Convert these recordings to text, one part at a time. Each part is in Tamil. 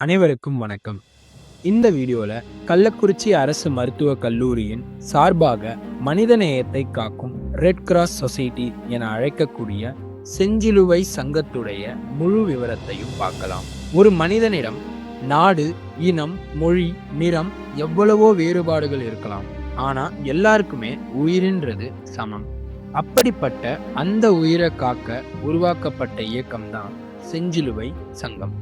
அனைவருக்கும் வணக்கம். இந்த வீடியோல கள்ளக்குறிச்சி அரசு மருத்துவக் கல்லூரியின் சார்பாக மனிதநேயத்தை காக்கும் ரெட் கிராஸ் சொசைட்டி என அழைக்கக்கூடிய செஞ்சிலுவை சங்கத்துடைய முழு விவரத்தையும் பார்க்கலாம். ஒரு மனிதனிடம் நாடு, இனம், மொழி, நிறம் எவ்வளவோ வேறுபாடுகள் இருக்கலாம். ஆனா எல்லாருக்குமே உயிரின்றது சமம். அப்படிப்பட்ட அந்த உயிரை காக்க உருவாக்கப்பட்ட இயக்கம்தான் செஞ்சிலுவை சங்கம்.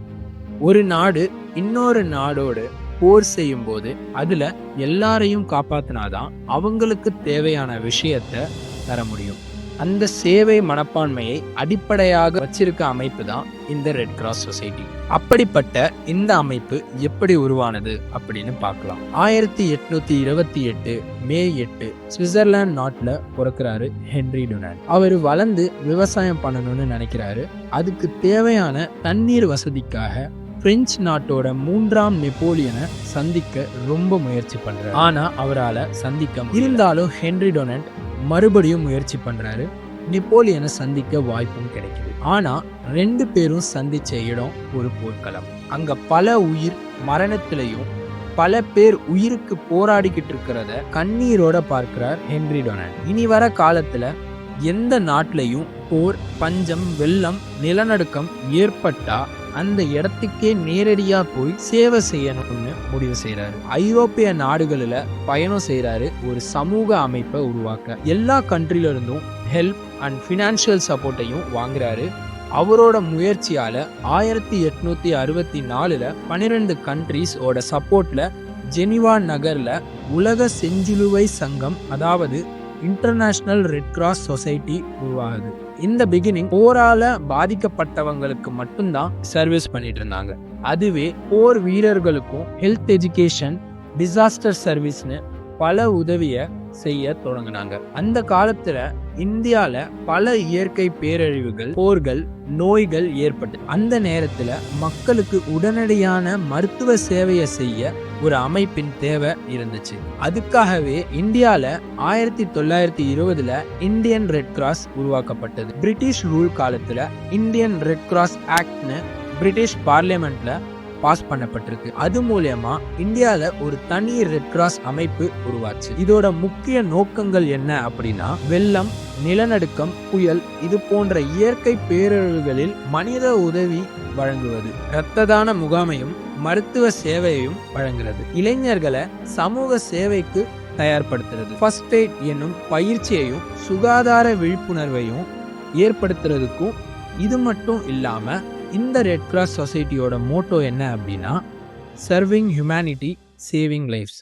ஒரு நாடு இன்னொரு நாடோடு போர் செய்யும் போது அதுல எல்லாரையும் காப்பாத்தினாதான் அவங்களுக்கு தேவையான விஷயத்த தர முடியும். அந்த சேவை மனப்பான்மையை அடிப்படையாக வச்சிருக்க அமைப்பு தான் இந்த ரெட் கிராஸ் சொசைட்டி. அப்படிப்பட்ட இந்த அமைப்பு எப்படி உருவானது அப்படின்னு பார்க்கலாம். 1828 மே 8 சுவிட்சர்லாந்து நாட்டுல பிறக்கிறாரு ஹென்றி டுனாண்ட். அவர் வளர்ந்து விவசாயம் பண்ணணும்னு நினைக்கிறாரு. அதுக்கு தேவையான தண்ணீர் வசதிக்காக பிரெஞ்சு நாட்டோட 3ஆம் நெப்போலியனை சந்திக்க ரொம்ப முயற்சி பண்றாரு. ஆனா அவரால் சந்திக்க இருந்தாலும் ஹென்றி டொனாண்ட் மறுபடியும் முயற்சி பண்றாரு. நெப்போலியனை சந்திக்க வாய்ப்பும் கிடைக்குது. ஆனா 2 பேரும் சந்திச்ச இடம் ஒரு போர்க்களம். அங்க பல உயிர் மரணத்திலையும் பல பேர் உயிருக்கு போராடிக்கிட்டு இருக்கிறத கண்ணீரோட பார்க்கிறார் ஹென்றி டொனாண்ட். இனி வர காலத்துல எந்த நாட்டிலையும் போர், பஞ்சம், வெள்ளம், நிலநடுக்கம் ஏற்பட்டா அந்த இடத்துக்கே நேரடியா போய் சேவை செய்யணும்னு முடிவு செய்யறாரு. ஐரோப்பிய நாடுகளில் பயணம் செய்யறாரு. ஒரு சமூக அமைப்பை உருவாக்க எல்லா கண்ட்ரில இருந்தும் ஹெல்ப் அண்ட் ஃபினான்ஷியல் சப்போர்ட்டையும் வாங்குறாரு. அவரோட முயற்சியால 1864 12 கண்ட்ரிஸ் ஓட சப்போர்ட்ல ஜெனிவா நகர்ல உலக செஞ்சிலுவை சங்கம், அதாவது இன்டர்நேஷனல் ரெட் கிராஸ் சொசைட்டி உருவாகுது. இந்த பிகினிங் போரால பாதிக்கப்பட்டவங்களுக்கு மட்டும்தான் சர்வீஸ் பண்ணிட்டு இருந்தாங்க. அதுவே போர் வீரர்களுக்கும் ஹெல்த் எஜுகேஷன், டிசாஸ்டர் சர்வீஸ்னு பல உதவிய செய்ய தொடங்கினாங்க. அந்த காலத்துல இந்தியால பல இயற்கை பேரழிவுகள், போர்கள், நோய்கள் ஏற்பட்டு அந்த நேரத்துல மக்களுக்கு உடனடியான மருத்துவ சேவையை செய்ய ஒரு அமைப்பின் தேவை இருந்துச்சு. அதுக்காகவே இந்தியால 1920 இந்தியன் ரெட் கிராஸ் உருவாக்கப்பட்டது. பிரிட்டிஷ் ரூல் காலத்துல இந்தியன் ரெட் கிராஸ் ஆக்ட்னு பிரிட்டிஷ் பார்லிமெண்ட்ல பாஸ் பண்ணப்பட்டிருக்கு. அது மூலமா இந்தியால ஒரு தனி ரெட் கிராஸ் அமைப்பு உருவாச்சு. இதோட முக்கிய நோக்கங்கள் என்ன அப்படின்னா, வெள்ளம், நிலநடுக்கம், புயல் இது போன்ற இயற்கை பேரழிவுகளில் மனித உதவி வழங்குவது, இரத்த தான முகாமையும் மருத்துவ சேவையையும் வழங்குறது, இளைஞர்களை சமூக சேவைக்கு தயார்படுத்துறது, ஃபர்ஸ்ட் எய்ட் என்னும் பயிற்சியையும் சுகாதார விழிப்புணர்வையும் ஏற்படுத்துறதுக்கும். இது மட்டும் இல்லாம இந்த ரெட் கிராஸ் சொசைட்டியோட மோட்டோ என்ன அப்படின்னா, சர்விங் ஹியூமனிட்டி, சேவிங் லைஃப்ஸ்.